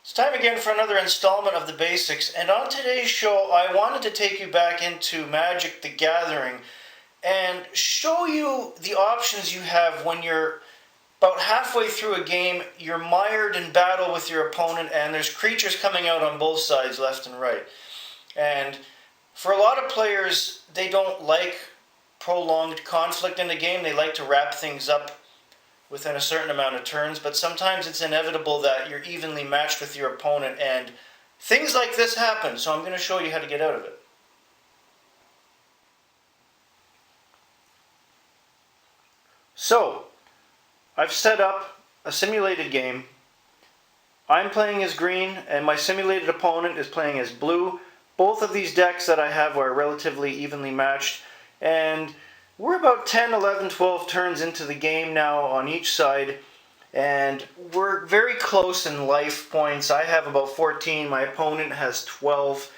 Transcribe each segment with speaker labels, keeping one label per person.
Speaker 1: It's time again for another installment of the basics, and on today's show I wanted to take you back into Magic the Gathering and show you the options you have when you're about halfway through a game, you're mired in battle with your opponent, and there's creatures coming out on both sides, left and right. And for a lot of players, they don't like prolonged conflict in the game. They like to wrap things up within a certain amount of turns, but sometimes it's inevitable that you're evenly matched with your opponent, and things like this happen, so I'm going to show you how to get out of it. So, I've set up a simulated game. I'm playing as green, and my simulated opponent is playing as blue. Both of these decks that I have are relatively evenly matched, and we're about 10, 11, 12 turns into the game now on each side, and we're very close in life points. I have about 14, my opponent has 12.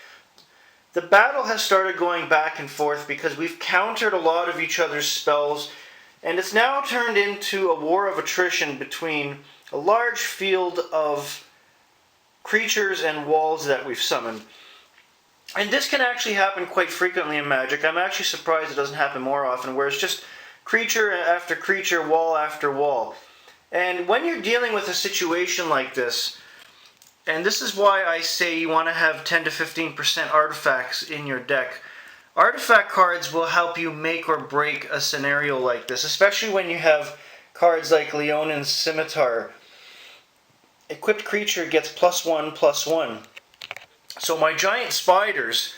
Speaker 1: The battle has started going back and forth because we've countered a lot of each other's spells, and it's now turned into a war of attrition between a large field of creatures and walls that we've summoned. And this can actually happen quite frequently in Magic. I'm actually surprised it doesn't happen more often, where it's just creature after creature, wall after wall. And when you're dealing with a situation like this, and this is why I say you want to have 10 to 15% artifacts in your deck, artifact cards will help you make or break a scenario like this, especially when you have cards like Leonan's Scimitar. Equipped creature gets +1/+1. So my giant spiders,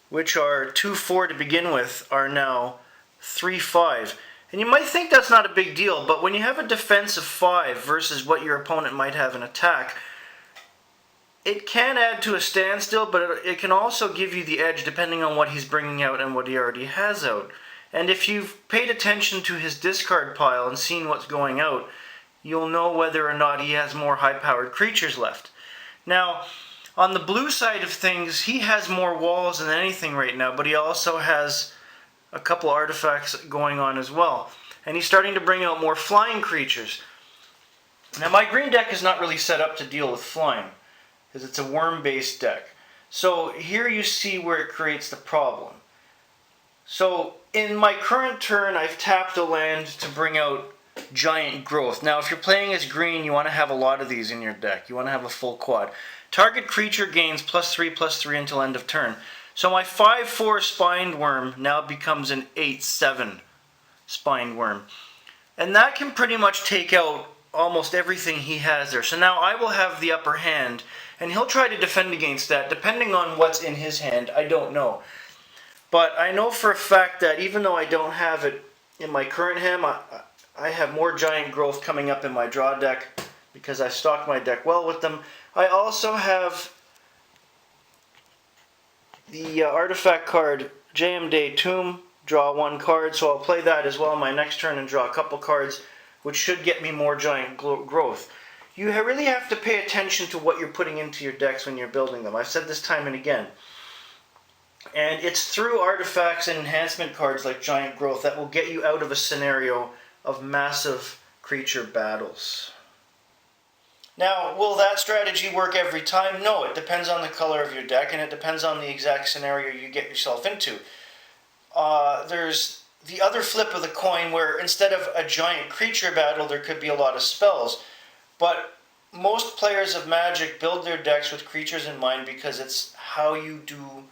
Speaker 1: which are 2/4 to begin with, are now 3/5. And you might think that's not a big deal, but when you have a defense of 5 versus what your opponent might have in attack, it can add to a standstill, but it can also give you the edge depending on what he's bringing out and what he already has out. And if you've paid attention to his discard pile and seen what's going out, you'll know whether or not he has more high-powered creatures left. Now, on the blue side of things, he has more walls than anything right now, but he also has a couple artifacts going on as well. And he's starting to bring out more flying creatures. Now, my green deck is not really set up to deal with flying, because it's a worm-based deck. So here you see where it creates the problem. So in my current turn, I've tapped a land to bring out Giant Growth. Now, if you're playing as green, you want to have a lot of these in your deck. You want to have a full quad. Target creature gains +3/+3 until end of turn. So my 5/4 Spined Worm now becomes an 8/7 Spined Worm. And that can pretty much take out almost everything he has there. So now I will have the upper hand, and he'll try to defend against that, depending on what's in his hand. I don't know. But I know for a fact that even though I don't have it in my current hand, I have more Giant Growth coming up in my draw deck because I stocked my deck well with them. I also have the artifact card Jayemdae Tomb, draw 1 card, so I'll play that as well my next turn and draw a couple cards, which should get me more Giant Growth. You really have to pay attention to what you're putting into your decks when you're building them. I've said this time and again. And it's through artifacts and enhancement cards like Giant Growth that will get you out of a scenario of massive creature battles. Now, will that strategy work every time? No, it depends on the color of your deck, and it depends on the exact scenario you get yourself into. There's the other flip of the coin where instead of a giant creature battle, there could be a lot of spells. But most players of Magic build their decks with creatures in mind because it's how you do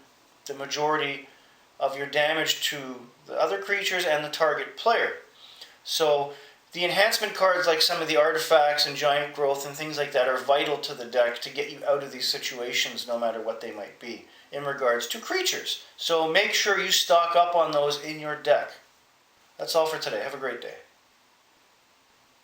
Speaker 1: the majority of your damage to the other creatures and the target player. So the enhancement cards like some of the artifacts and Giant Growth and things like that are vital to the deck to get you out of these situations no matter what they might be in regards to creatures. So make sure you stock up on those in your deck. That's all for today. Have a great day.